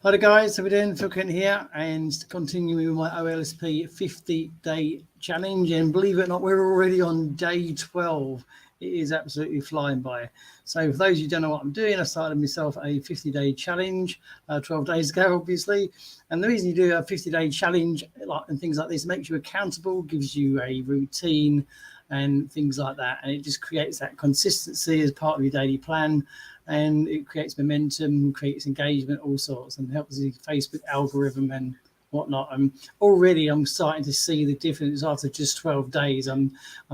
Hi there guys, how we doing? Phil Kent here and continuing with my OLSP 50-day challenge, and believe it or not, we're already on day 12. It is absolutely flying by. So for those of you who don't know what I'm doing, I started myself a 50-day challenge 12 days ago, obviously. And the reason you do a 50-day challenge and things like this, it makes you accountable, gives you a routine and things like that, and it just creates that consistency as part of your daily plan, and it creates momentum, creates engagement, all sorts, and helps the Facebook algorithm and whatnot. And already I'm starting to see the difference after just 12 days. I'm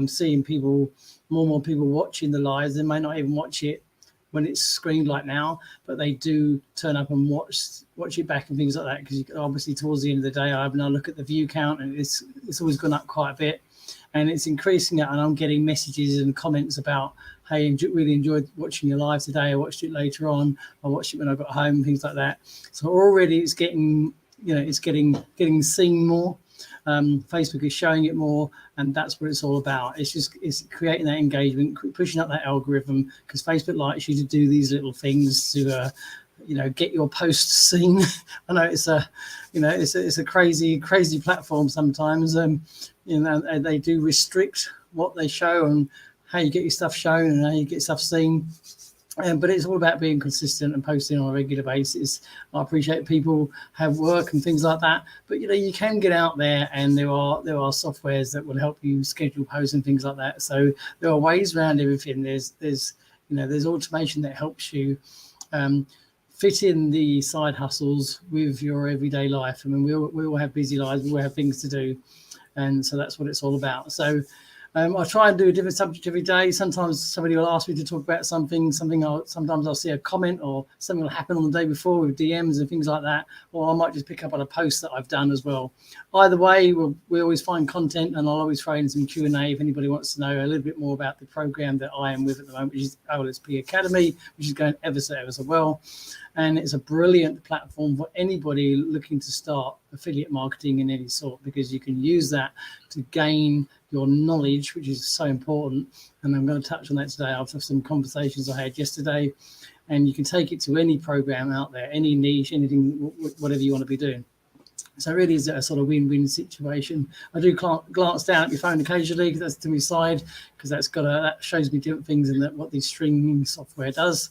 seeing people, more and more people watching the lives. They may not even watch it when it's screened like now, but they do turn up and watch it back and things like that, because obviously towards the end of the day I have now look at the view count, and it's always gone up quite a bit, and it's increasing it, and I'm getting messages and comments about, hey, really enjoyed watching your live today. I watched it later on. I watched it when I got home, things like that. So already it's getting, it's getting seen more. Facebook is showing it more, and that's what it's all about. It's creating that engagement, pushing up that algorithm, because Facebook likes you to do these little things to get your posts seen. I know it's a crazy platform sometimes. They do restrict what they show and how you get your stuff shown and how you get stuff seen. But it's all about being consistent and posting on a regular basis. I appreciate people have work and things like that, but you can get out there, and there are softwares that will help you schedule posts and things like that. So there are ways around everything. There's automation that helps you fit in the side hustles with your everyday life. I mean, we all have busy lives, we all have things to do, and so that's what it's all about. So I try and do a different subject every day. Sometimes somebody will ask me to talk about something. Sometimes I'll see a comment, or something will happen on the day before with DMs and things like that, or I might just pick up on a post that I've done as well. Either way, we always find content, and I'll always throw in some Q&A if anybody wants to know a little bit more about the program that I am with at the moment, which is OLSP Academy, which is going ever so well. And it's a brilliant platform for anybody looking to start affiliate marketing in any sort, because you can use that to gain your knowledge, which is so important. And I'm going to touch on that today after some conversations I had yesterday. And you can take it to any program out there, any niche, anything, whatever you want to be doing. So it really is a sort of win-win situation. I do glance down at your phone occasionally, because that's to my side, because that shows me different things and what the streaming software does.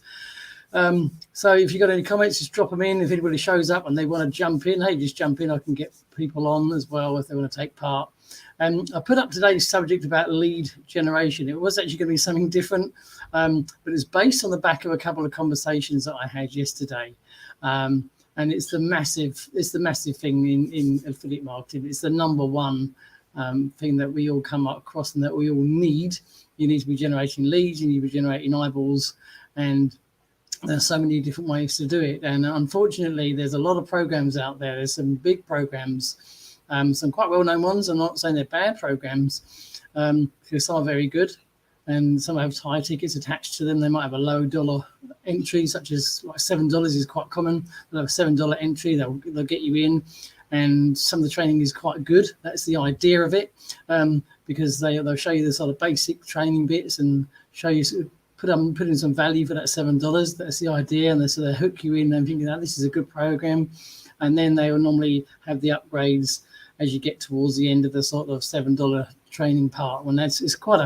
So if you've got any comments, just drop them in. If anybody shows up and they want to jump in, hey, just jump in. I can get people on as well if they want to take part. I put up today's subject about lead generation. It was actually going to be something different, but it's based on the back of a couple of conversations that I had yesterday. And it's the massive thing in affiliate marketing. It's the number one thing that we all come across and that we all need. You need to be generating leads, you need to be generating eyeballs, and there's so many different ways to do it. And unfortunately, there's a lot of programs out there. There's some big programs, some quite well-known ones. I'm not saying they're bad programs, because some are very good, and some have high tickets attached to them. They might have a low dollar entry, such as like $7 is quite common. They'll have a $7 entry. They'll get you in, and some of the training is quite good. That's the idea of it, because they'll show you the sort of basic training bits and show you. Put in some value for that $7. That's the idea, and they hook you in and thinking that this is a good program, and then they will normally have the upgrades as you get towards the end of the sort of $7 training part. When it's quite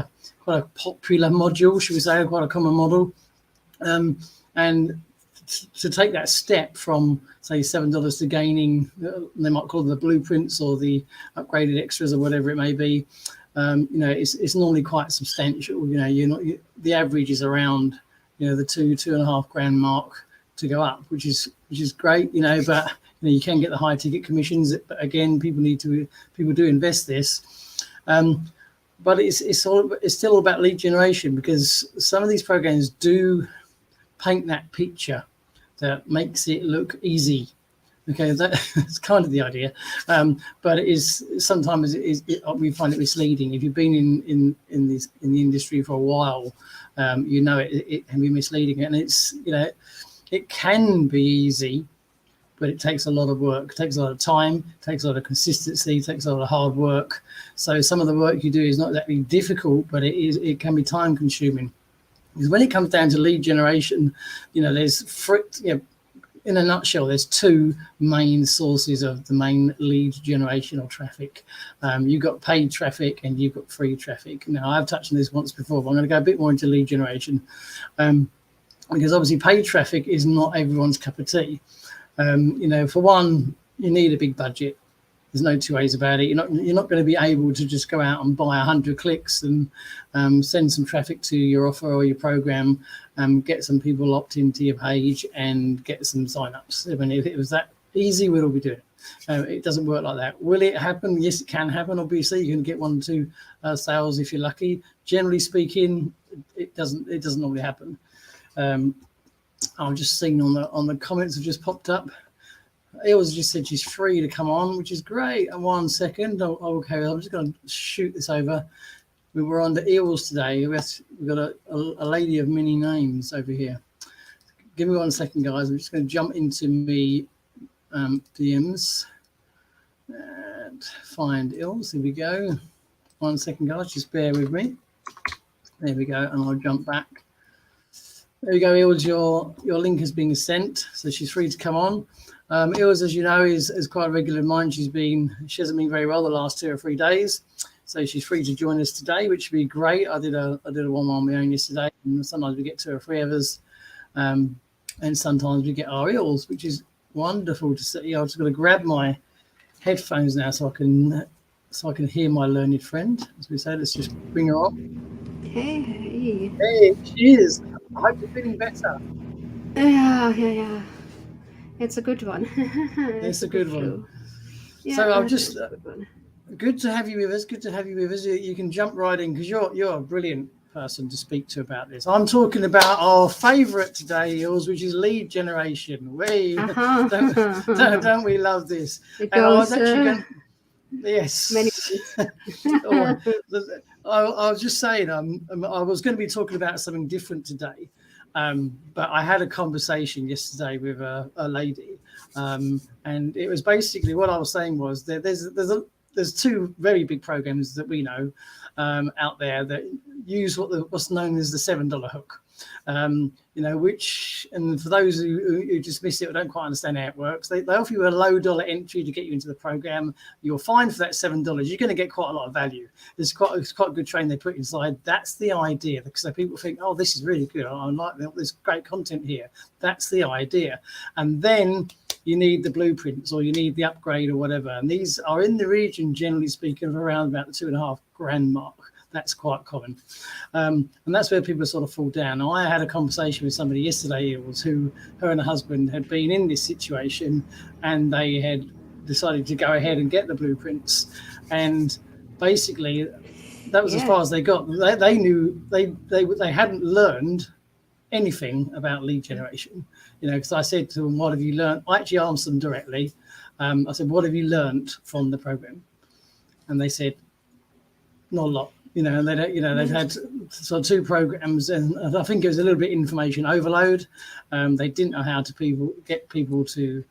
a popular module, should we say, quite a common model, and to take that step from say $7 to gaining, they might call them the blueprints or the upgraded extras or whatever it may be. It's normally quite substantial. The average is around, the $2.5 grand mark to go up, which is great. But you can get the high ticket commissions. But again, people do invest this. But it's still about lead generation, because some of these programs do paint that picture that makes it look easy. Okay, that's kind of the idea, but it is sometimes we find it misleading. If you've been in the industry for a while, it can be misleading, and it can be easy, but it takes a lot of work, it takes a lot of time, it takes a lot of consistency, it takes a lot of hard work. So some of the work you do is not exactly difficult, but it can be time consuming. Because when it comes down to lead generation, there's in a nutshell, there's two main sources of the main lead generation or traffic. You've got paid traffic and you've got free traffic. Now, I've touched on this once before, but I'm going to go a bit more into lead generation, because obviously paid traffic is not everyone's cup of tea. For one, you need a big budget. There's no two ways about it. You're not going to be able to just go out and buy 100 clicks and send some traffic to your offer or your program, get some people opt into your page and get some signups. I mean, if it was that easy, we'd all be doing it. It doesn't work like that. Will it happen? Yes, it can happen. Obviously, you can get 1 or 2 sales if you're lucky. Generally speaking, it doesn't normally happen. I've just seen on the comments have just popped up. Ilse just said she's free to come on, which is great. And 1 second. Okay, I'm just going to shoot this over. We were on the Ilse today. We've got a lady of many names over here. Give me 1 second, guys. I'm just going to jump into me DMs and find Ilse. Here we go. 1 second, guys. Just bear with me. There we go. And I'll jump back. There you go, Ilse. Your link has been sent, so she's free to come on. Ilse, as you know, is quite a regular of mine. She hasn't been very well the last 2 or 3 days, so she's free to join us today, which would be great. I did a one on my own yesterday, and sometimes we get 2 or 3 others, and sometimes we get our Ilse, which is wonderful to see. I've just got to grab my headphones now so I can hear my learned friend. As we say, let's just bring her on. Hey, she is. I hope you're feeling better. Yeah. It's a good one. It's a good one. Yeah, so I'm just good to have you with us. Good to have you with us. You can jump right in because you're a brilliant person to speak to about this. I'm talking about our favourite today, Ilse, which is lead generation. Don't we love this? It goes, yes. Many I was just saying, I was going to be talking about something different today, but I had a conversation yesterday with a lady, and it was basically what I was saying was that there's 2 very big programs that we know out there that use what's known as the $7 hook. Which, and for those who dismiss it or don't quite understand how it works, they offer you a low dollar entry to get you into the program. You're fine for that $7. You're going to get quite a lot of value. It's quite a good training they put inside. That's the idea, because so people think, oh, this is really good. I like this great content here. That's the idea. And then you need the blueprints or you need the upgrade or whatever. And these are in the region, generally speaking, of around about the $2,500 mark. That's quite common. And that's where people sort of fall down. Now, I had a conversation with somebody yesterday, her and her husband had been in this situation, and they had decided to go ahead and get the blueprints. And basically, that was as far as they got. They knew they hadn't learned anything about lead generation, because I said to them, what have you learned? I actually answered them directly. I said, what have you learned from the program? And they said, not a lot. And they've had sort of 2 programs, and I think it was a little bit information overload. They didn't know how to get people to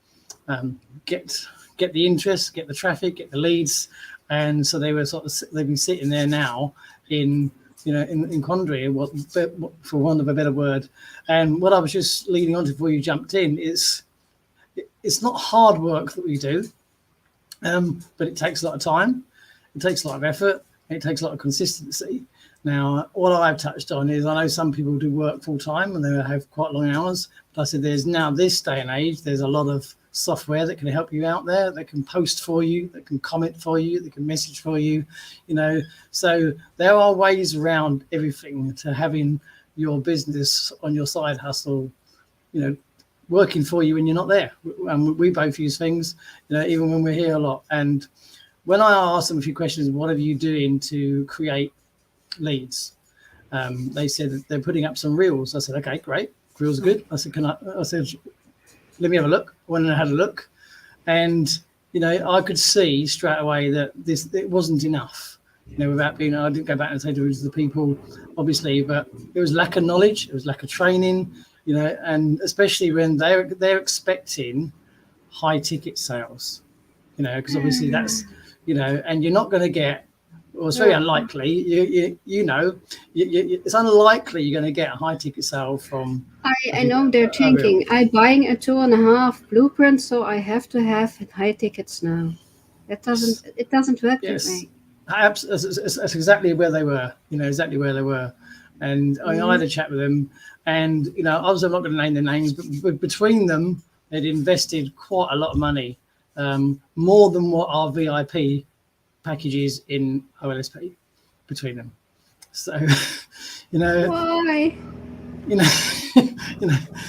get the interest, get the traffic, get the leads, and so they've been sitting there now in quandary, for want of a better word. And what I was just leading on to before you jumped in is it's not hard work that we do, but it takes a lot of time, it takes a lot of effort. It takes a lot of consistency. Now, what I've touched on is I know some people do work full time and they have quite long hours. But I said there's now this day and age, there's a lot of software that can help you out there, that can post for you, that can comment for you, that can message for you. So there are ways around everything to having your business on your side hustle, working for you when you're not there. And we both use things, even when we're here a lot. And when I asked them a few questions, what are you doing to create leads? They said that they're putting up some reels. I said, okay, great. Reels are good. I said, let me have a look. I went and had a look. And, I could see straight away that it wasn't enough, without being, I didn't go back and say to the people, obviously, but it was lack of knowledge. It was lack of training, and especially when they're expecting high ticket sales, because obviously that's, and you're not going to get Well, it's very unlikely. It's unlikely you're going to get a high ticket sale from. I know they're thinking, I'm buying a 2.5 blueprint, so I have to have high tickets now. It doesn't work that way. That's exactly where they were. Exactly where they were. And I had a chat with them, and obviously I'm not going to name their names, but between them, they'd invested quite a lot of money, more than what our VIP package is in OLSP between them. So, Why?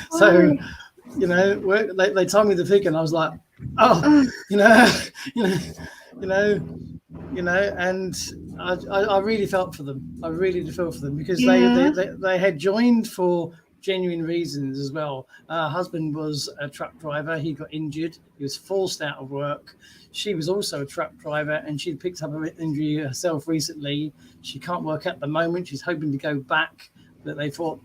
So, they told me the figure, and I was like, and I really felt for them. I really did feel for them because they had joined for genuine reasons as well. Her husband was a truck driver. He got injured. He was forced out of work. She was also a truck driver, and she'd picked up an injury herself recently. She can't work at the moment. She's hoping to go back, but they thought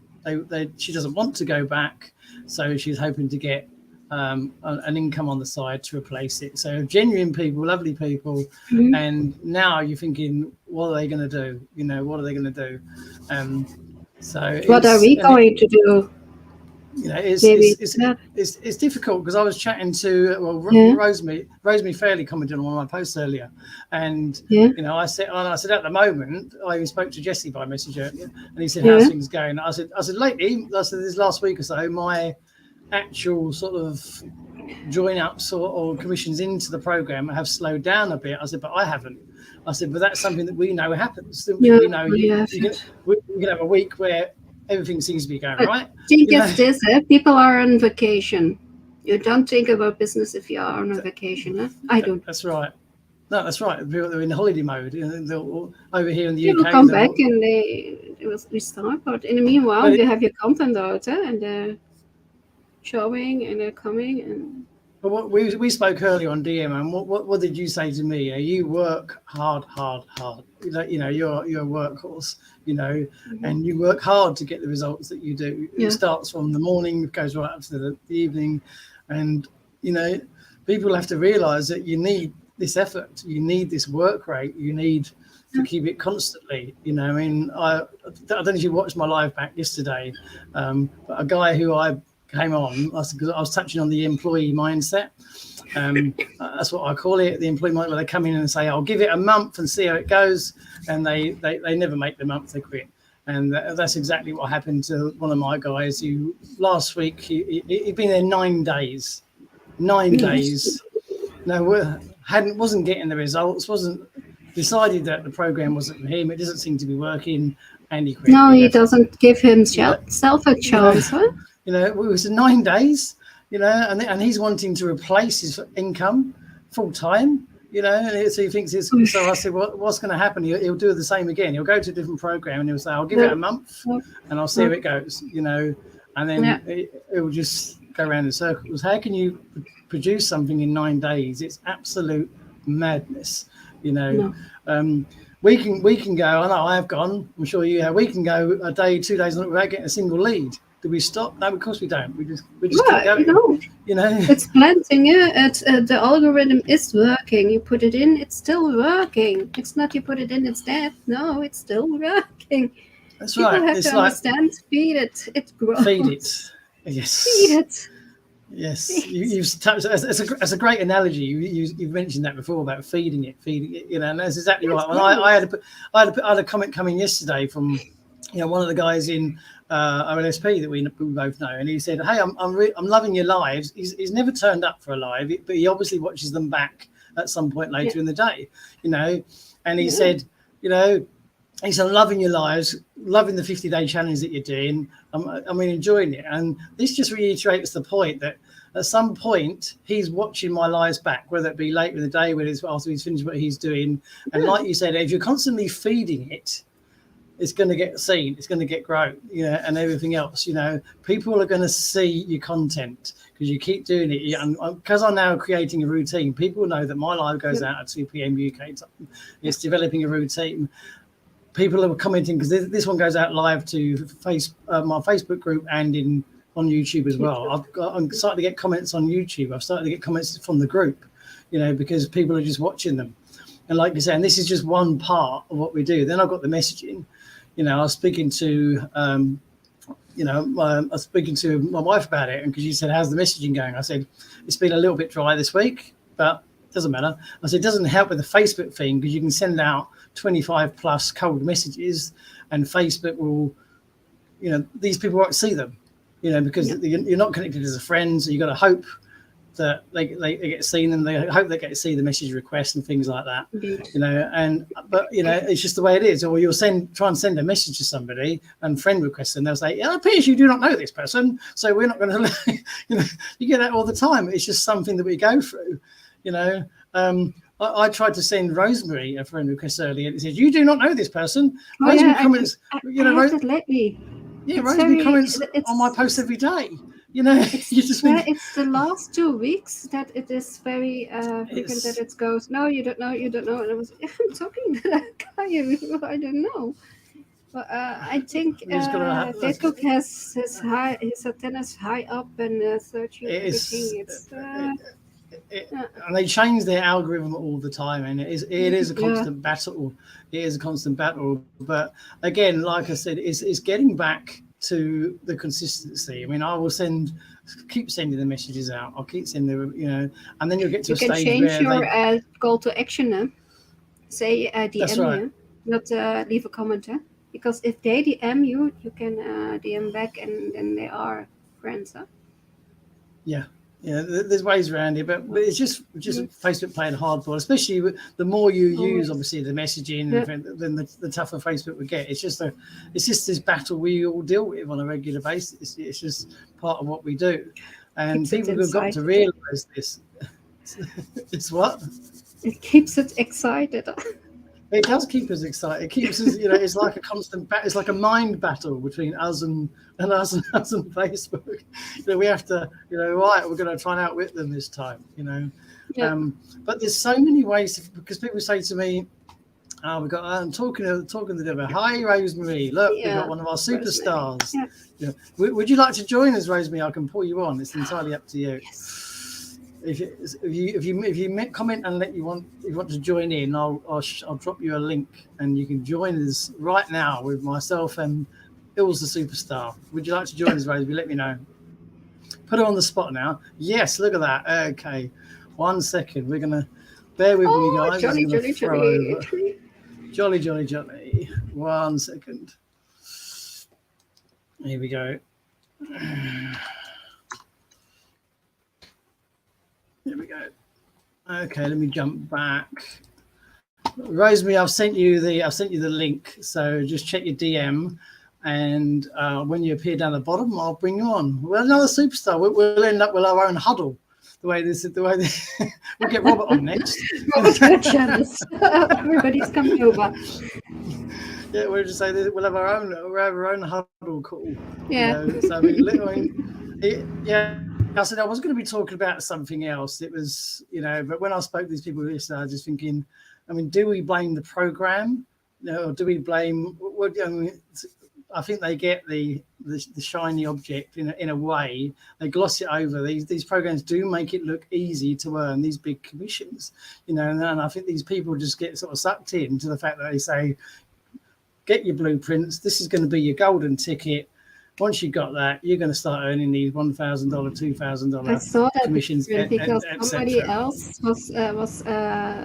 she doesn't want to go back, so she's hoping to get an income on the side to replace it. So genuine people, lovely people, and now you're thinking, what are they going to do? What are they going to do? So what are we going to do? It's difficult because I was chatting to Rosemary Fairley commented on one of my posts earlier, and I said at the moment I even spoke to Jesse by message earlier, and he said how's things going. I said lately, this last week or so, my actual sort of join ups or commissions into the program have slowed down a bit. I said, but I haven't. I said, but that's something that we know happens. We know you can have a week where everything seems to be going right. Think it's this, people are on vacation. You don't think about business if you are on a vacation. Huh? I don't. That's right. No, that's right. They're in holiday mode. Over here in the UK. People come back and they restart. But in the meanwhile, you have your content out and they're showing and they're coming. And But we spoke earlier on DM, and what did you say to me? You work hard. You're a workhorse, and you work hard to get the results that you do. It starts from the morning, goes right up to the evening, and people have to realise that you need this effort, you need this work rate, you need to keep it constantly. I don't know if you watched my live back yesterday, but a guy who I came on, because I was touching on the employee mindset. That's what I call it, the employee mindset, where they come in and say, I'll give it a month and see how it goes. And they never make the month, they quit. And that's exactly what happened to one of my guys who last week, he'd been there 9 days. 9 days. Wasn't getting the results, wasn't decided that the program wasn't for him. It doesn't seem to be working. And he quit. No, he doesn't give himself a chance, huh? It was 9 days, and he's wanting to replace his income full time, so he thinks it's. So I said, what's going to happen? He'll do the same again. He'll go to a different program and he'll say, I'll give it a month and I'll see how it goes, and then it will just go around in circles. How can you produce something in 9 days? It's absolute madness, No. We can go. I know I have gone. I'm sure you have. We can go a day, 2 days without getting a single lead. Do we stop? No, of course we don't. We just keep going. It's planting. It's the algorithm is working. You put it in, it's still working. It's not you put it in, it's dead. No, it's still working. That's People right. have It's to like understand. Feed it. It grows. feed it. Yes. Feed it. Yes, you've touched. That's a great analogy. You've mentioned that before about feeding it. And that's exactly right. Well, I had a comment coming yesterday from one of the guys in OLSP that we both know, and he said, "Hey, I'm loving your lives." He's never turned up for a live, but he obviously watches them back at some point later in the day, And he said, he said, "I'm loving your lives, loving the 50-day challenge that you're doing. I'm enjoying it." And this just reiterates the point that at some point he's watching my lives back, whether it be later in the day, after he's finished what he's doing. And like you said, if you're constantly feeding it, it's going to get seen, it's going to get grown, and everything else. People are going to see your content because you keep doing it. And because I'm now creating a routine, people know that my live goes out at 2 p.m. UK time. It's developing a routine. People are commenting because this one goes out live to my Facebook group and on YouTube as well. I'm starting to get comments on YouTube. I've started to get comments from the group, because people are just watching them. And like you say, and this is just one part of what we do. Then I've got the messaging. I was speaking to I was speaking to my wife about it, and because she said, "How's the messaging going?" I said, "It's been a little bit dry this week, but it doesn't matter." I said, "It doesn't help with the Facebook thing because you can send out 25 plus cold messages, and Facebook will, these people won't see them, because you're not connected as a friend, so you've got to hope that they get seen, and they hope they get to see the message requests and things like that. Indeed. But it's just the way it is. Or you'll try and send a message to somebody and friend request, and they'll say, "It appears you do not know this person, so we're not going to." You get that all the time. It's just something that we go through. I tried to send Rosemary a friend request earlier, and it says, "You do not know this person." Rosemary comments. I have that lately. Yeah, Rosemary comments on my posts every day. You just think, it's the last 2 weeks that it is very frequent that it goes, "No, you don't know, and I was, I'm talking to that guy who I don't know. But I think Facebook has his antennas high up and searching everything. And they change their algorithm all the time, and it is a constant battle. It is a constant battle. But again, like I said, it's getting back to the consistency. I mean, I will keep sending the messages out. I'll keep sending them, and then you'll get to a stage where you can change your call to action. Say DM you, not leave a comment. Because if they DM you, you can DM back, and then they are friends. Yeah. There's ways around it, but it's just Facebook playing hardball, especially the more you use, obviously, the messaging, then the tougher Facebook will get. It's just this battle we all deal with on a regular basis. It's just part of what we do, and people have got to realise this. It's what? It keeps it excited. It does keep us excited. It keeps us, it's like a constant battle. It's like a mind battle between us and Facebook. We have to, right, we're going to try and outwit them this time, But there's so many ways because people say to me, "Oh, I'm talking to them. Hi, Rosemary. Look, we've got one of our superstars. Yeah. Would you like to join us, Rosemary? I can pull you on. It's entirely up to you." Yes. If you comment and you want to join in, I'll drop you a link, and you can join us right now with myself and Ilse the superstar. Would you like to join us, Rosemary? Let me know. Put her on the spot now. Yes, look at that. Okay, 1 second. We're gonna bear with me, guys. Jolly. 1 second. Here we go. Here we go. Okay, let me jump back. Rosemary, I've sent you the link. So just check your DM, and when you appear down the bottom, I'll bring you on. We're another superstar. We'll end up with our own huddle. We'll get Robert on next. Everybody's coming over. Yeah, we'll just say that we'll have our own huddle call. Yeah. So I said I was going to be talking about something else. It was, but when I spoke to these people yesterday, I was just thinking, do we blame the program? Or do we blame? I think they get the shiny object in a way. They gloss it over. These programs do make it look easy to earn these big commissions, and I think these people just get sort of sucked into the fact that they say, "Get your blueprints. This is going to be your golden ticket. Once you got that, you're going to start earning these $1,000, $2,000 I saw that commissions." because somebody else was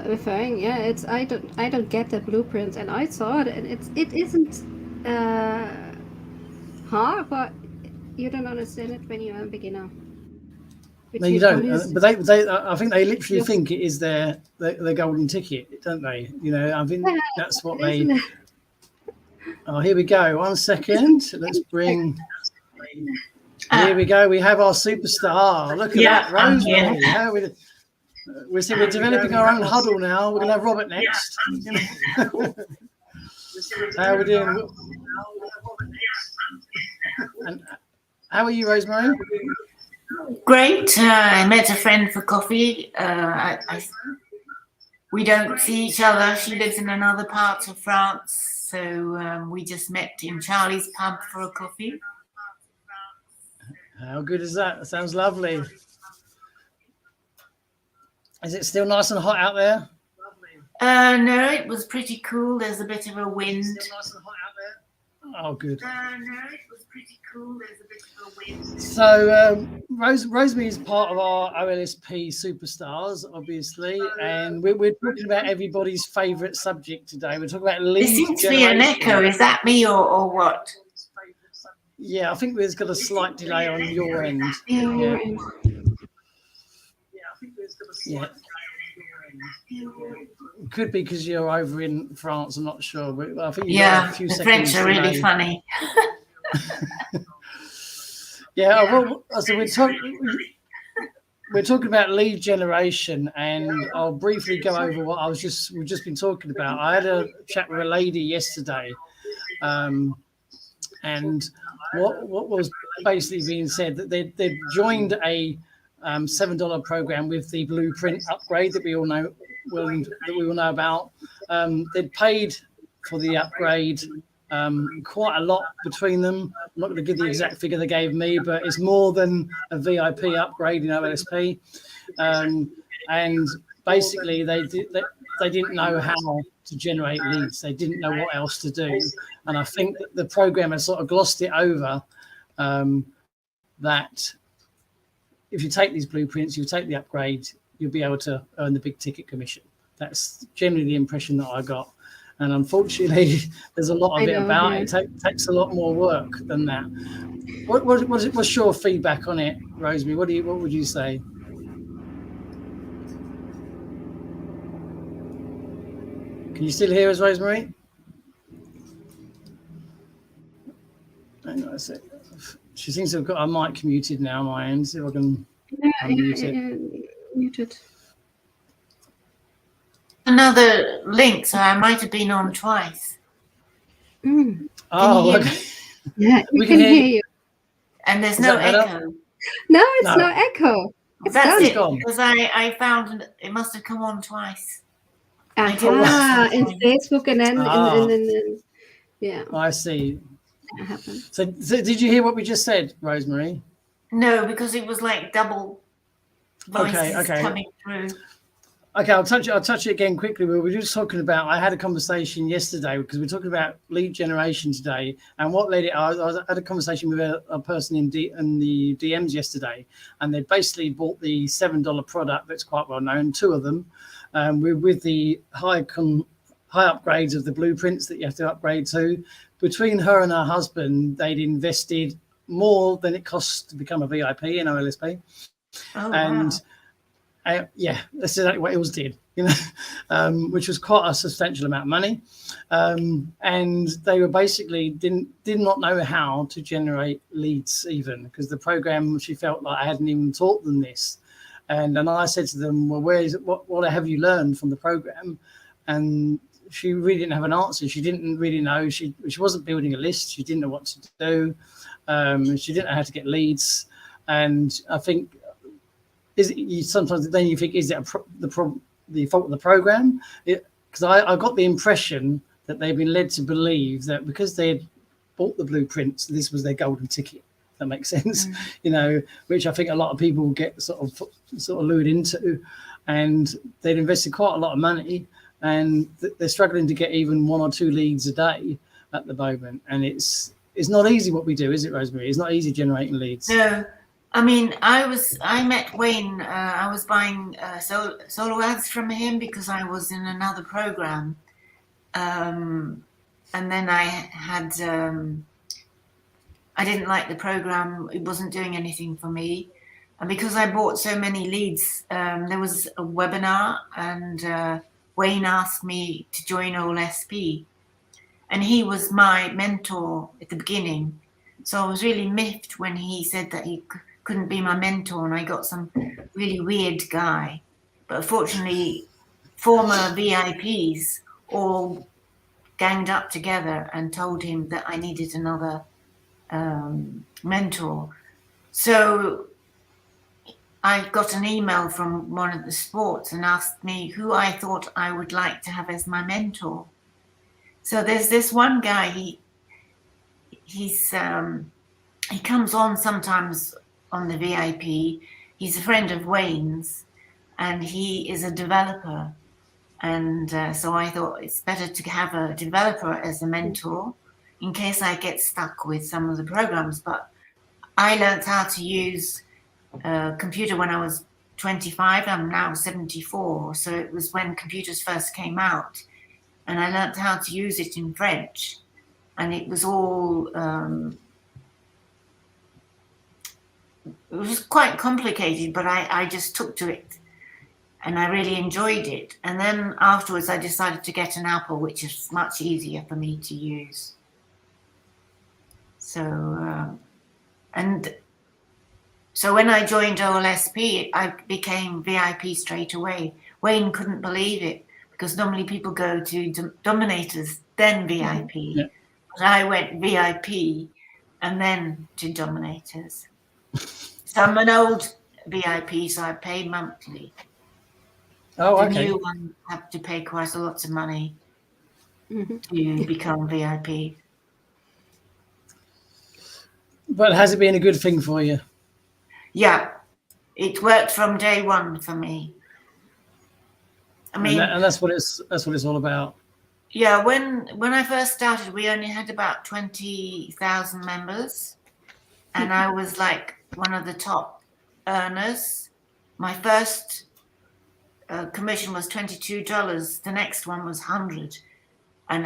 referring. Yeah, it's I don't get the blueprint, and I saw it, and it isn't hard, but you don't understand it when you're a beginner. No, you don't. But they I think they literally think it is their golden ticket, don't they? I think that's what they. Oh, here we go. 1 second. Let's bring. Here we go. We have our superstar. Look at that, Rosemary. How we're developing our own huddle now. We're going to have Robert next. How are we doing? And how are you, Rosemary? Great. I met a friend for coffee. We don't see each other. She lives in another part of France. So we just met in Charlie's pub for a coffee. How good is that? That sounds lovely. Is it still nice and hot out there? No, it was pretty cool. There's a bit of a wind. Nice and hot out there. Oh, good. No, it was pretty cool. There's a bit of a wind. So Rosemary is part of our OLSP superstars, obviously, and we're talking about everybody's favourite subject today. We're talking about lead There seems to be generation. an echo. Is that me or what? Yeah, I think there's got a slight delay on your end. Yeah, Yeah. your end. Yeah. Could be because you're over in France. I'm not sure. But I think you've got Yeah, a few the seconds French are really delay. funny. Yeah, well, so we're talking about lead generation, and I'll briefly go over what we've just been talking about. I had a chat with a lady yesterday, and what was basically being said that they'd joined a $7 program with the blueprint upgrade that we all know about. They'd paid for the upgrade quite a lot between them. I'm not going to give the exact figure they gave me, but it's more than a VIP upgrade in OLSP. And basically, they didn't know how to generate leads. They didn't know what else to do. And I think that the program has sort of glossed it over, that if you take these blueprints, you take the upgrade, you'll be able to earn the big ticket commission. That's generally the impression that I got. And unfortunately, there's a lot of it about it. It takes a lot more work than that. What's your feedback on it, Rosemary? What would you say? Can you still hear us, Rosemary? Hang on a sec. She seems to have got her mic muted now on my end. See if I can unmute it. Muted. Another link, so I might have been on twice. Oh, okay. Yeah, we can hear you. And there's no echo. No, it's no echo. It's That's it, gone. because I found it must have come on twice. In Facebook and then yeah. I see. That happened. So did you hear what we just said, Rosemary? No, because it was like double voices coming through. Okay, I'll touch it again quickly. We were just talking about, I had a conversation yesterday because we're talking about lead generation today, and what led it, I had a conversation with a person in the DMs yesterday, and they basically bought the $7 product that's quite well known, two of them, with the high upgrades of the blueprints that you have to upgrade to. Between her and her husband, they'd invested more than it costs to become a VIP in OLSP. Oh, and wow. Yeah, that's exactly what Ilse did, which was quite a substantial amount of money. And they were basically did not know how to generate leads even, because the program, she felt like I hadn't even taught them this. And I said to them, well, what have you learned from the program? And she really didn't have an answer. She didn't really know. She wasn't building a list. She didn't know what to do. She didn't know how to get leads. And I think sometimes then you think, is it the fault of the program? Because I got the impression that they've been led to believe that because they had bought the blueprints, this was their golden ticket. If that makes sense, which I think a lot of people get sort of lured into, and they'd invested quite a lot of money, and they're struggling to get even 1 or 2 leads a day at the moment. And it's not easy what we do, is it, Rosemary? It's not easy generating leads. No, I mean, I met Wayne. I was buying solo ads from him because I was in another program, and then I had I didn't like the program. It wasn't doing anything for me, and because I bought so many leads, there was a webinar, and Wayne asked me to join OLSP, and he was my mentor at the beginning. So I was really miffed when he said that he couldn't be my mentor, and I got some really weird guy. But fortunately, former VIPs all ganged up together and told him that I needed another mentor. So I got an email from one of the sports and asked me who I thought I would like to have as my mentor. So there's this one guy, he comes on sometimes on the VIP. He's a friend of Wayne's, and he is a developer. And so I thought it's better to have a developer as a mentor in case I get stuck with some of the programs. But I learned how to use a computer when I was 25. I'm now 74. So it was when computers first came out. And I learned how to use it in French. And it was all, it was quite complicated, but I just took to it. And I really enjoyed it. And then afterwards, I decided to get an Apple, which is much easier for me to use. So, so when I joined OLSP, I became VIP straight away. Wayne couldn't believe it because normally people go to Dominators, then VIP. Yeah. But I went VIP and then to Dominators. So I'm an old VIP, so I pay monthly. Oh, okay. The new ones have to pay quite a lot of money to become VIP. But has it been a good thing for you? Yeah, it worked from day one for me. I mean, and that's what it's all about. Yeah, when I first started, we only had about 20,000 members, and I was like one of the top earners. My first commission was $22. The next one was $100, and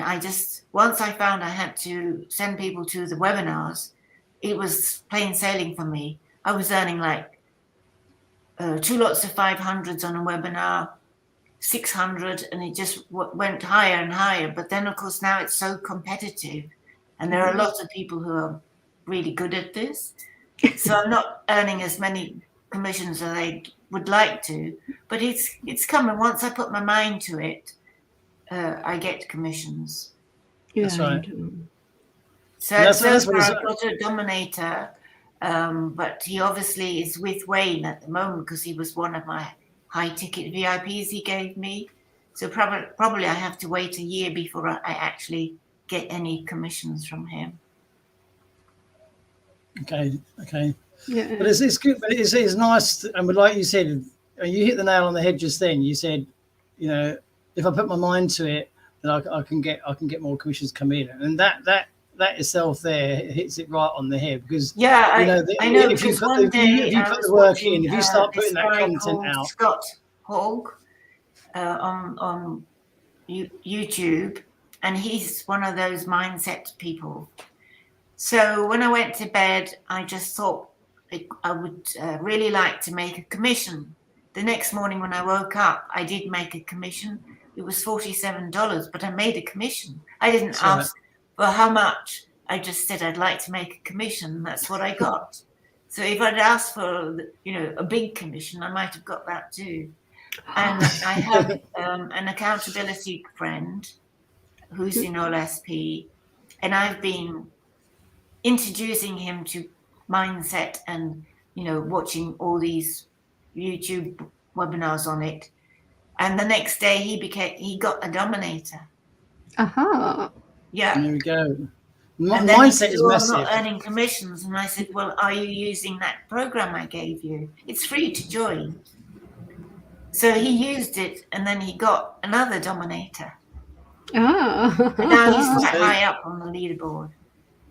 once I found I had to send people to the webinars, it was plain sailing for me. I was earning like 2 lots of 500s on a webinar, 600, and it just went higher and higher. But then, of course, now it's so competitive, and there are lots of people who are really good at this. So I'm not earning as many commissions as I would like to, but it's coming. Once I put my mind to it, I get commissions. Yeah, that's right. So I've got a Dominator, but he obviously is with Wayne at the moment because he was one of my high-ticket VIPs he gave me. So probably I have to wait a year before I actually get any commissions from him. Okay. Yeah. But it's good. But it's nice, and like you said, you hit the nail on the head just then. You said, you know, if I put my mind to it, then I can get more commissions come in, and that itself there hits it right on the head because I know if you put the work in, if you start putting that content out. Scott Hogg on YouTube, and he's one of those mindset people. So when I went to bed, I just thought I would really like to make a commission. The next morning when I woke up, I did make a commission. It was $47, but I made a commission. I didn't ask for how much. I just said I'd like to make a commission, and that's what I got. So if I'd asked for, a big commission, I might have got that too. And I have an accountability friend who's in OLSP, and I've been introducing him to mindset and, watching all these YouTube webinars on it. And the next day he got a Dominator. Yeah. There we go. And then mindset is massive. I'm not earning commissions. And I said, well, are you using that program I gave you? It's free to join. So he used it, and then he got another Dominator. And now he's quite high up on the leaderboard.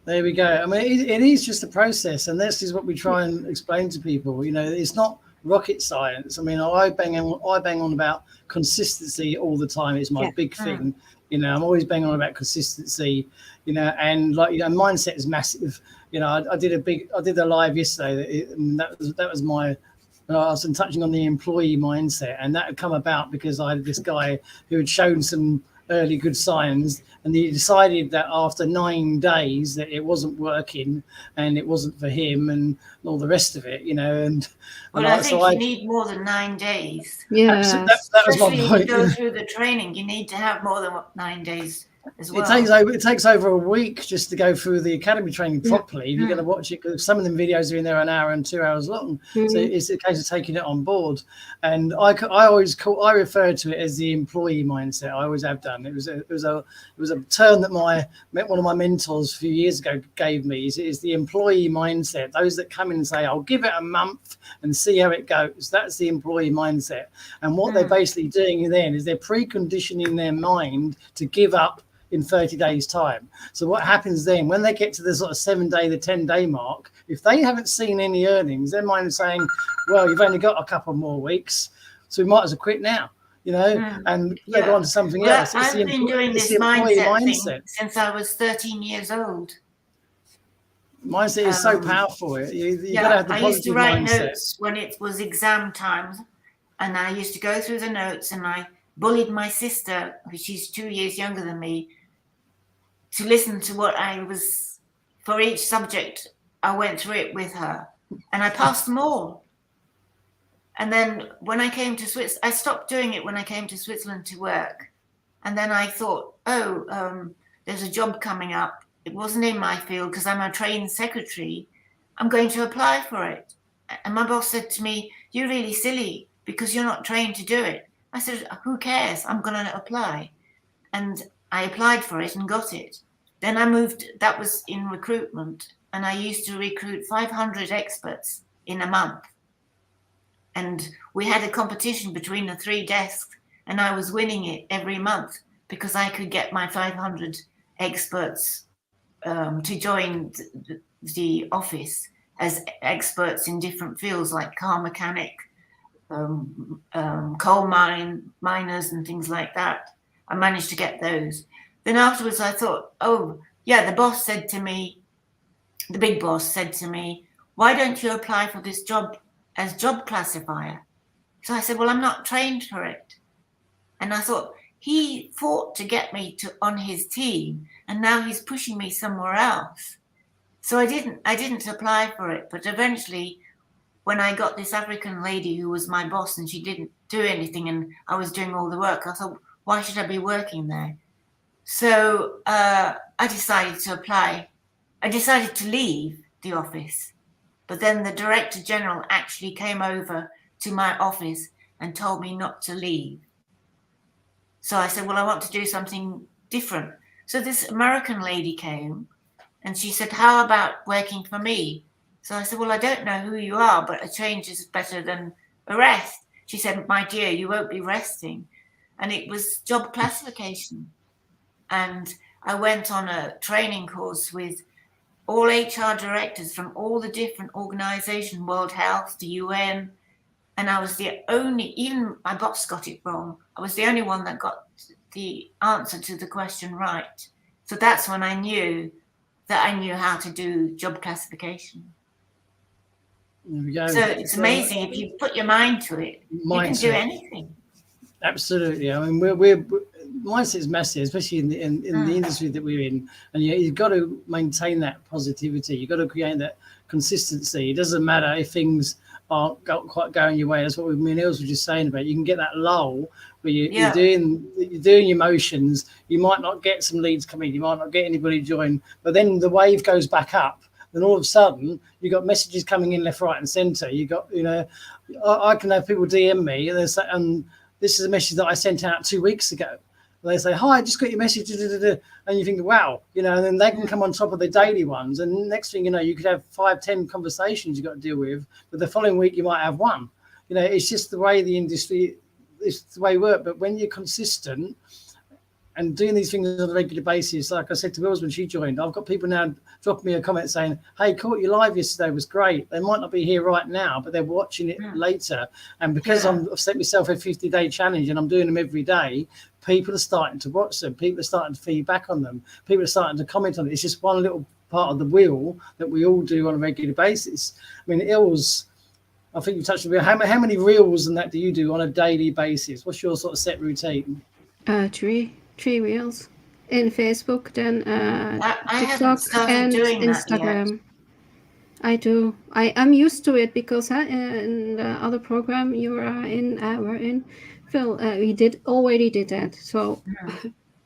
There we go. I mean, it is just a process, and this is what we try and explain to people. It's not rocket science. I mean, I bang on about consistency all the time. It's my big thing. I'm always banging on about consistency. And mindset is massive. I did a live yesterday, and that was my. I was touching on the employee mindset, and that had come about because I had this guy who had shown some early good signs, and he decided that after 9 days that it wasn't working and it wasn't for him and all the rest of it, And I think you need more than 9 days. Yeah, that was my point. If you go through the training, you need to have more than 9 days as well. It takes over a week just to go through the academy training properly. If you're going to watch it, because some of them videos are in there an hour and 2 hours long. So it's a case of taking it on board. And I refer to it as the employee mindset. I always have done. It was a term that one of my mentors a few years ago gave me. Is the employee mindset. Those that come in and say, "I'll give it a month and see how it goes." That's the employee mindset. And what they're basically doing then is they're preconditioning their mind to give up in 30 days time. So what happens then when they get to the sort of 7-day, the 10-day mark, if they haven't seen any earnings, their mind is saying, well, you've only got a couple more weeks, so we might as well quit now, and go on to something else. I've been doing this mindset thing since I was 13 years old. Mindset is so powerful. You got to have the positive mindset. I used to write notes when it was exam time, and I used to go through the notes, and I bullied my sister, because she's 2 years younger than me, to listen to what I was, for each subject, I went through it with her, and I passed them all. And then when I came to Switzerland, I stopped doing it when I came to Switzerland to work. And then I thought, there's a job coming up. It wasn't in my field because I'm a trained secretary. I'm going to apply for it. And my boss said to me, "You're really silly because you're not trained to do it." I said, "Who cares? I'm going to apply." And I applied for it and got it. Then I moved, that was in recruitment, and I used to recruit 500 experts in a month. And we had a competition between the 3 desks, and I was winning it every month because I could get my 500 experts to join the office as experts in different fields like car mechanic, coal miners and things like that. I managed to get those. Then afterwards I thought, the boss said to me, the big boss said to me, "Why don't you apply for this job as job classifier?" So I said, "Well, I'm not trained for it." And I thought, he fought to get me on his team, and now he's pushing me somewhere else. So I didn't apply for it. But eventually, when I got this African lady who was my boss and she didn't do anything and I was doing all the work, I thought, why should I be working there? So I decided to apply. I decided to leave the office. But then the Director General actually came over to my office and told me not to leave. So I said, well, I want to do something different. So this American lady came and she said, "How about working for me?" So I said, "Well, I don't know who you are, but a change is better than a rest." She said, "My dear, you won't be resting." And it was job classification. And I went on a training course with all HR directors from all the different organizations, World Health, the UN. And I was the only, even my boss got it wrong. I was the only one that got the answer to the question right. So that's when I knew that I knew how to do job classification. There we go. So it's amazing. If you put your mind to it, you can do anything. Absolutely. I mean, we're mindset is massive, especially in the industry that we're in. And you've got to maintain that positivity. You've got to create that consistency. It doesn't matter if things aren't quite going your way. That's what me and Els were just saying about. You can get that lull where you're doing your motions. You might not get some leads coming. You might not get anybody join. But then the wave goes back up. Then all of a sudden, you got messages coming in left, right, and centre. You got, I can have people DM me and they say, this is a message that I sent out 2 weeks ago. And they say, "Hi, I just got your message," and you think, wow, and then they can come on top of the daily ones. And next thing you know, you could have 5-10 conversations you've got to deal with, but the following week you might have one. It's just the way the industry, it's the way it works. But when you're consistent and doing these things on a regular basis, like I said to Wills when she joined, I've got people now dropping me a comment saying, "Hey, caught you live yesterday, it was great." They might not be here right now, but they're watching it later. And because I've set myself a 50-day challenge and I'm doing them every day, people are starting to watch them. People are starting to feed back on them. People are starting to comment on it. It's just one little part of the wheel that we all do on a regular basis. I mean, Els, I think you touched on it. How many reels and that do you do on a daily basis? What's your sort of set routine? 3 reels in Facebook, then I TikTok and Instagram. I do. I'm used to it because in the other program you were in, Phil, we already did that. So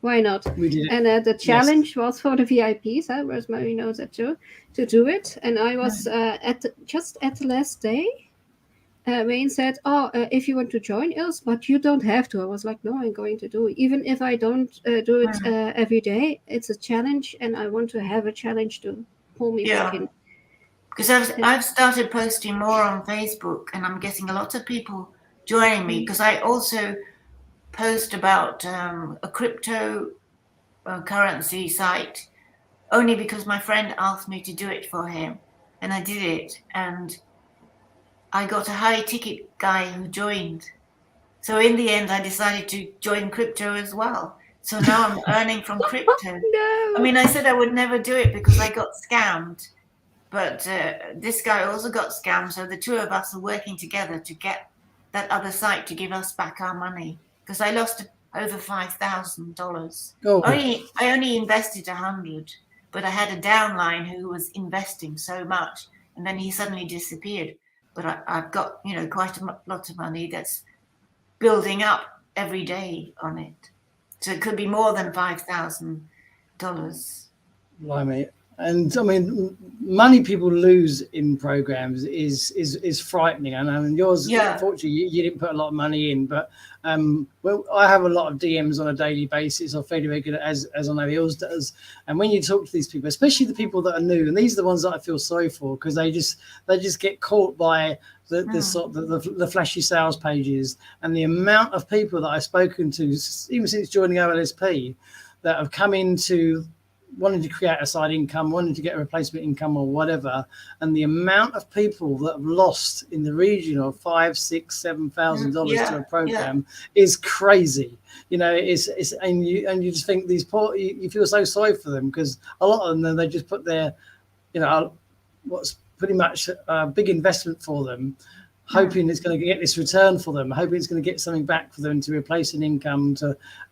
Why not? We did it. And the challenge was for the VIPs. Rosemary knows that too, to do it. And I was just at the last day. Wayne said, "Oh, if you want to join us, but you don't have to." I was like, "No, I'm going to do it. Even if I don't do it every day, it's a challenge, and I want to have a challenge to pull me back in." Because I've started posting more on Facebook, and I'm getting a lot of people joining me, because I also post about a crypto currency site, only because my friend asked me to do it for him, and I did it, and I got a high ticket guy who joined. So in the end, I decided to join crypto as well. So now I'm earning from crypto. No. I mean, I said I would never do it because I got scammed. But this guy also got scammed. So the two of us are working together to get that other site to give us back our money. Because I lost over $5,000. Oh. I only invested 100, but I had a downline who was investing so much, and then he suddenly disappeared. But I've got, quite a lot of money that's building up every day on it. So it could be more than $5,000. Blimey. And I mean, money people lose in programs is frightening. And I mean, yours, unfortunately, you didn't put a lot of money in, but well, I have a lot of DMs on a daily basis, or fairly regular, as I know Hills does. And when you talk to these people, especially the people that are new, and these are the ones that I feel sorry for, because they just get caught by the flashy sales pages, and the amount of people that I've spoken to, even since joining OLSP, that have come into wanting to create a side income, wanting to get a replacement income or whatever, and the amount of people that have lost in the region of $5,000, $6,000, $7,000 to a program is crazy. It's and you just think these poor, you feel so sorry for them, because a lot of them, they just put their, what's pretty much a big investment for them, hoping it's going to get this return for them, hoping it's going to get something back for them to replace an income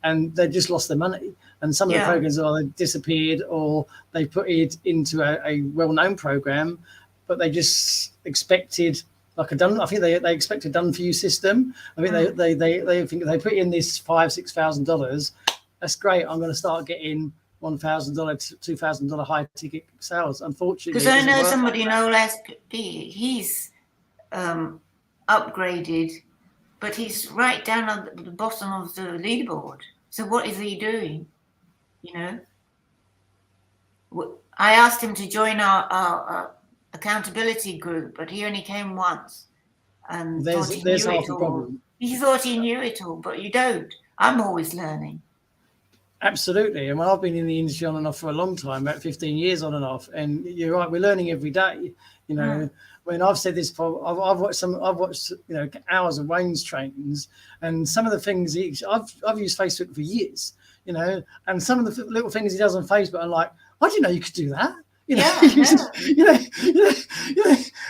and they just lost their money. And some of the programs either disappeared, or they put it into a well-known program, but they just expected I think they expect a done for you system. I mean, they think they put in this $5,000-$6,000. That's great. I'm going to start getting $1,000, $2,000 high ticket sales. Unfortunately, because I know somebody in OLSP, he's upgraded, but he's right down at the bottom of the leaderboard. So what is he doing? I asked him to join our accountability group, but he only came once. And there's half the problem. He thought he knew it all, but you don't. I'm always learning. Absolutely. And I've been in the industry on and off for a long time, about 15 years on and off. And you're right, we're learning every day. When I've said this, I've watched hours of Wayne's trainings, and some of the things I've used Facebook for years, and some of the little things he does on Facebook, I'm like, I didn't know you could do that.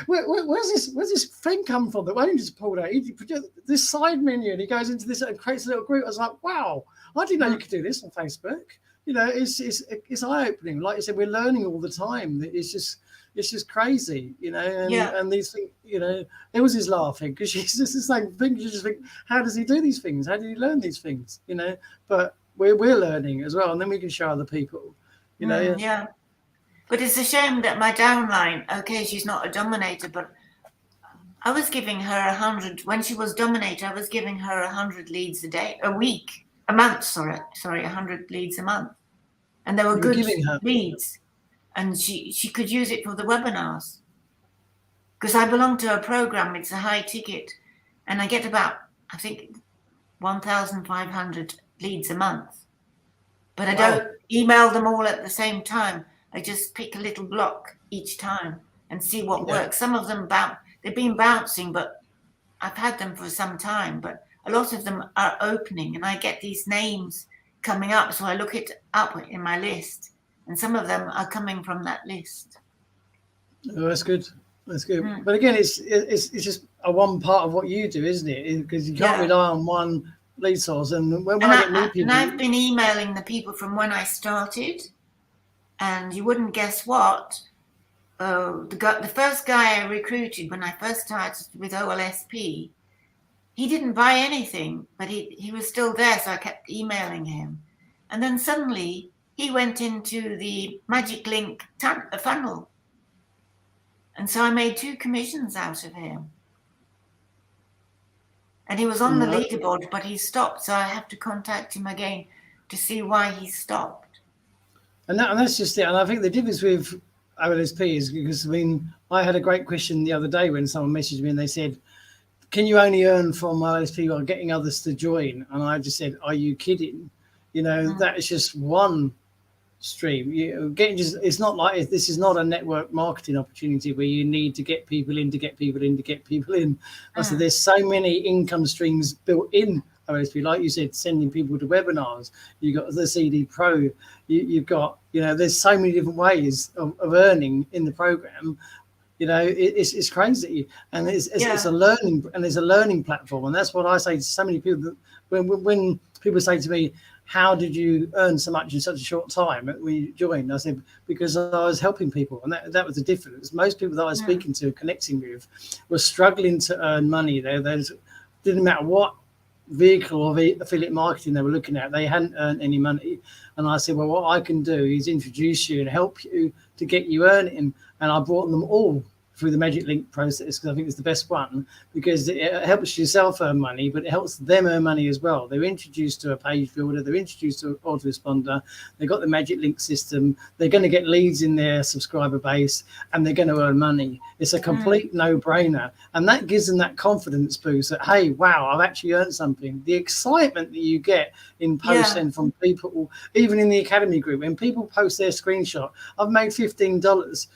Where's this thing come from that Wayne just pulled out? He this side menu, and he goes into this and creates a little group. I was like, wow, I didn't know you could do this on Facebook. It's eye opening. Like I said, we're learning all the time. It's just crazy, and these things, Hills is laughing because she's just the same thing. You just think, how does he do these things? How did he learn these things? But we're learning as well, and then we can show other people, But it's a shame that my downline, okay, she's not a dominator, but I was giving her 100 when she was dominator. I was giving her 100 leads a month. Sorry, 100 leads a month, and they were good leads. And she could use it for the webinars, because I belong to a program. It's a high ticket, and I get about, I think, 1,500 leads a month. But I don't email them all at the same time. I just pick a little block each time and see what works. Some of them they've been bouncing, but I've had them for some time. But a lot of them are opening, and I get these names coming up, so I look it up in my list. And some of them are coming from that list. Oh, that's good. That's good. But again, it's just a one part of what you do, isn't it? Because you can't rely on one lead source. And when I get new people, and I've been emailing the people from when I started, and you wouldn't guess what. The first guy I recruited when I first started with OLSP, he didn't buy anything, but he was still there, so I kept emailing him. And then suddenly he went into the Magic Link funnel. And so I made 2 commissions out of him. And he was on the leaderboard, but he stopped. So I have to contact him again to see why he stopped. And that's just it. And I think the difference with OLSP is because, I mean, I had a great question the other day when someone messaged me and they said, can you only earn from OLSP while getting others to join? And I just said, are you kidding? You know, that is just one stream. It's not like, this is not a network marketing opportunity where you need to get people in to get people in to get people in. I said, there's so many income streams built in OLSP, like you said, sending people to webinars. You've got the CD Pro. You've got, there's so many different ways of earning in the program. It's crazy, and it's a learning, and it's a learning platform, and that's what I say to so many people. That when people say to me, "How did you earn so much in such a short time when you joined?" I said, because I was helping people, and that was the difference. Most people that I was speaking to, connecting with, were struggling to earn money. They didn't matter what vehicle of affiliate marketing they were looking at, they hadn't earned any money. And I said, well, what I can do is introduce you and help you to get you earning. And I brought them all through the Magic Link process, because I think it's the best one, because it helps yourself earn money, but it helps them earn money as well. They're introduced to a page builder, they're introduced to an autoresponder, they've got the Magic Link system, they're going to get leads in their subscriber base, and they're going to earn money. It's a complete no-brainer, and that gives them that confidence boost that, hey, wow, I've actually earned something. The excitement that you get in posts and from people, even in the Academy group, when people post their screenshot, I've made $15,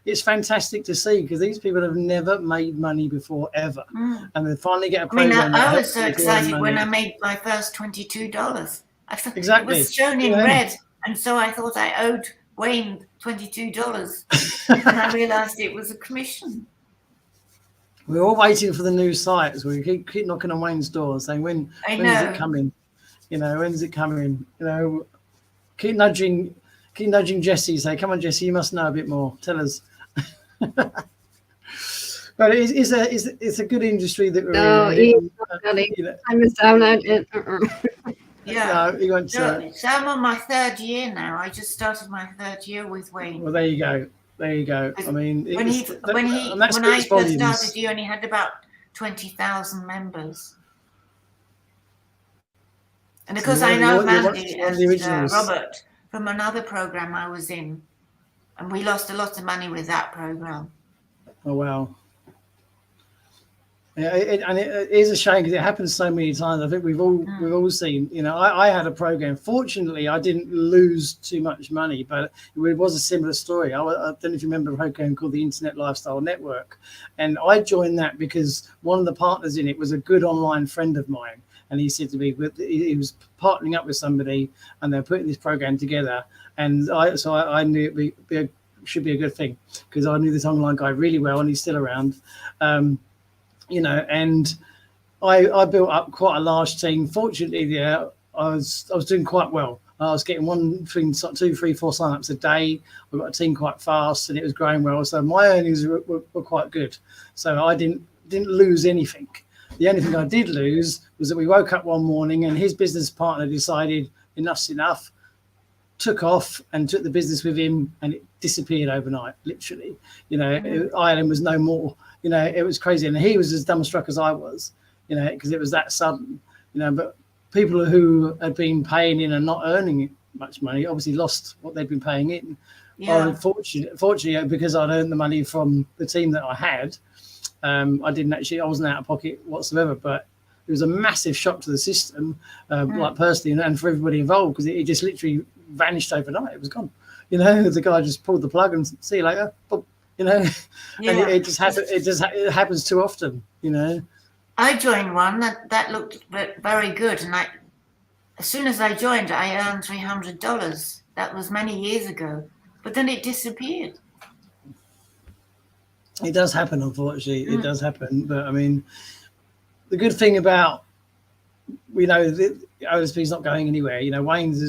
it's fantastic to see, because these people have never made money before, ever. And they finally get a program. I was so excited when I made my first $22. I thought exactly. It was shown in red, and so I thought I owed Wayne $22, and I realized it was a commission. We're all waiting for the new sites. We keep knocking on Wayne's door saying, when is it coming? When's it coming? Keep nudging Jesse, say, come on, Jesse, you must know a bit more. Tell us. But it's a good industry that we're in. I'm a download it. Yeah. So I'm on my 3rd year now. I just started my 3rd year with Wayne. Well, there you go. I mean, when I first started, he only had about 20,000 members. And because I know Mandy and Robert from another program I was in, and we lost a lot of money with that program. Oh wow! Yeah, it is a shame, because it happens so many times. I think we've all seen. I had a program. Fortunately, I didn't lose too much money, but it was a similar story. I don't know if you remember a program called the Internet Lifestyle Network, and I joined that because one of the partners in it was a good online friend of mine. And he said to me, he was partnering up with somebody, and they're putting this program together. And I knew it should be a good thing, because I knew this online guy really well, and he's still around. And I built up quite a large team. Fortunately, I was doing quite well. I was getting 2, 3, 4 signups a day. I got a team quite fast, and it was growing well. So my earnings were quite good. So I didn't lose anything. The only thing I did lose was that we woke up one morning and his business partner decided enough's enough, took off and took the business with him, and it disappeared overnight, literally. Ireland was no more. It was crazy. And he was as dumbstruck as I was, because it was that sudden. But people who had been paying in and not earning much money obviously lost what they'd been paying in. Yeah. Fortunately, because I'd earned the money from the team that I had, I wasn't out of pocket whatsoever, but it was a massive shock to the system, like personally, and for everybody involved, because it just literally vanished overnight. It was gone. The guy just pulled the plug and see you later. And it just happened. It happens too often. I joined one that looked very good, and as soon as I joined, I earned $300. That was many years ago, but then it disappeared. It does happen, unfortunately. It does happen. But I mean, the good thing about, the OLSP is not going anywhere. Wayne's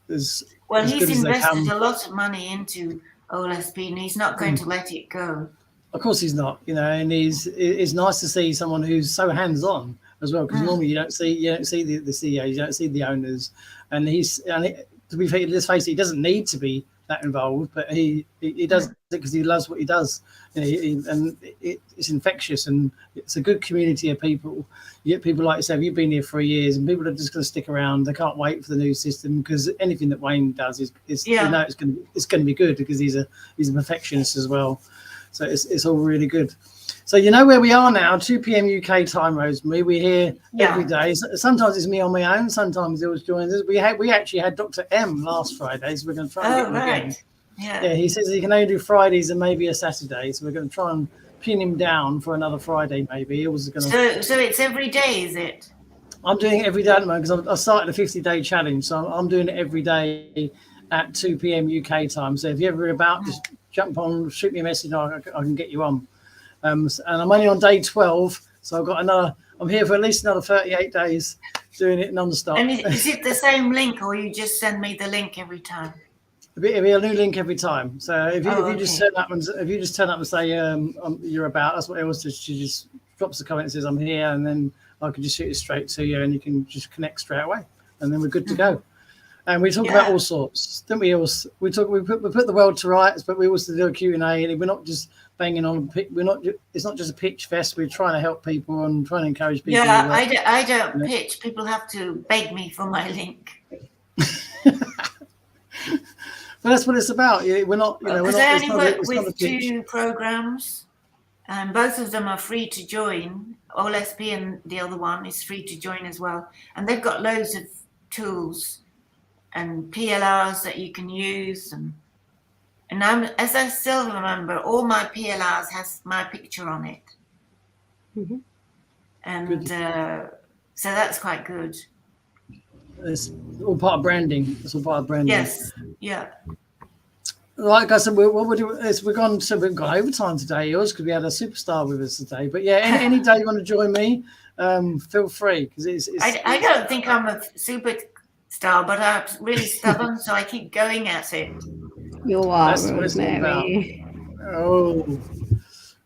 is well, he's invested a lot of money into OLSP, and he's not going to let it go. Of course he's not, and it's nice to see someone who's so hands-on as well, because normally you don't see the CEOs, you don't see the owners, and to be fair, let's face it, he doesn't need to be that involved, but he does it because he loves what he does. It's infectious, and it's a good community of people. You get people like yourself, you've been here 3 years, and people are just going to stick around. They can't wait for the new system, because anything that Wayne does is it's going to be good, because he's a perfectionist as well. So it's all really good. So you know where we are now, 2 p.m. UK time, Rosemary. We're here every day. Sometimes it's me on my own. Sometimes it was joined us. We actually had Dr. M last Friday, so we're going to try and get him again. Yeah, he says he can only do Fridays and maybe a Saturday, so we're going to try and pin him down for another Friday maybe. So it's every day, is it? I'm doing it every day at the moment, because I started a 50-day challenge, so I'm doing it every day at 2 p.m. UK time. So if you're ever about, just jump on, shoot me a message, and I can get you on. And I'm only on day 12, so I'm here for at least another 38 days doing it non-stop. And is it the same link, or you just send me the link every time? It'll be a new link every time. So if you just turn up and say you're about, that's what it was. She just drops a comment and says I'm here, and then I can just shoot it straight to you, and you can just connect straight away, and then we're good to go. And we talk about all sorts, don't we? We put the world to rights, but we also do a Q&A, and we're not just banging on. It's not just a pitch fest. We're trying to help people and trying to encourage people. Yeah, I don't pitch. People have to beg me for my link. But that's what it's about. We're not. Because I only work with 2 programs, and both of them are free to join. OLSP and the other one is free to join as well, and they've got loads of tools and PLRs that you can use, and as I still remember, all my PLRs has my picture on it, and so that's quite good. It's all part of branding. Yes, yeah. Like I said, what we're doing is we've gone overtime today, yours, because we had a superstar with us today. But yeah, any day you want to join me, feel free, because I don't think I'm a superstar, but I'm really stubborn, so I keep going at it. You are, that's what it's all about. Oh.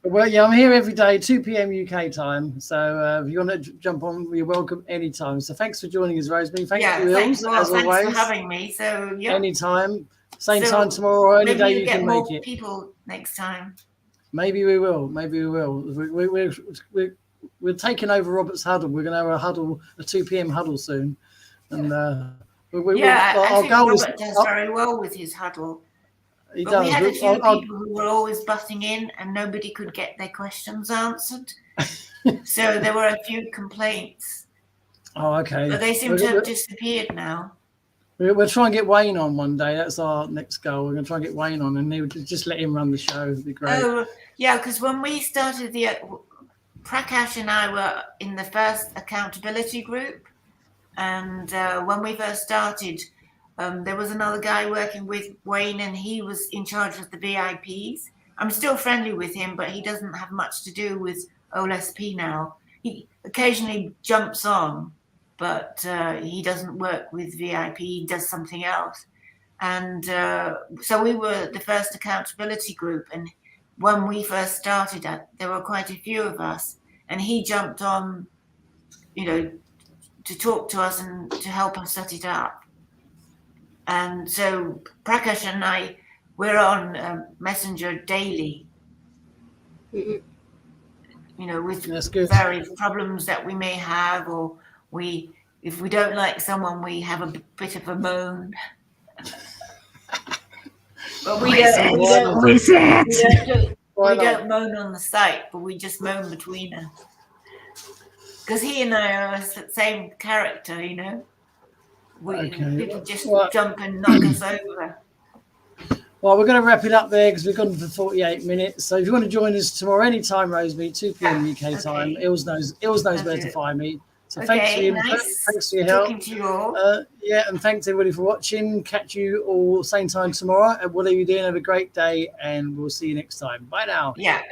Well, yeah, I'm here every day, 2 p.m. UK time. So if you want to jump on, you're welcome anytime. So thanks for joining us, Rosemary. Thank you, thanks as always. For having me. So anytime, same time tomorrow, or any day you can make it. Maybe get more people next time. Maybe we will. We're taking over Robert's huddle. We're going to have a huddle, a 2 p.m. huddle soon, and I think Robert does very well with his huddle. We had a few people who were always butting in, and nobody could get their questions answered. So there were a few complaints. Oh, okay. But they seem to have disappeared now. We'll try and get Wayne on one day. That's our next goal. We're going to try and get Wayne on, and just let him run the show. It'd be great. Oh, yeah, because when we started Prakash and I were in the first accountability group, and when we first started, there was another guy working with Wayne, and he was in charge of the VIPs. I'm still friendly with him, but he doesn't have much to do with OLSP now. He occasionally jumps on, but he doesn't work with VIP. He does something else. And so we were the first accountability group. And when we first started, there were quite a few of us. And he jumped on, to talk to us and to help us set it up. And so Prakash and I, we're on Messenger daily, with various problems that we may have, or if we don't like someone, we have a bit of a moan. But we don't moan on the site, but we just moan between us. Because he and I are the same character, People just jump and knock us over. Well, we're going to wrap it up there because we've gone for 48 minutes. So if you want to join us tomorrow, anytime, Rosemary, 2 p.m. UK time, Ilse knows where to find me. So thanks for your help. Talking to you all. And thanks everybody for watching. Catch you all same time tomorrow. And whatever you're doing, have a great day, and we'll see you next time. Bye now. Yeah.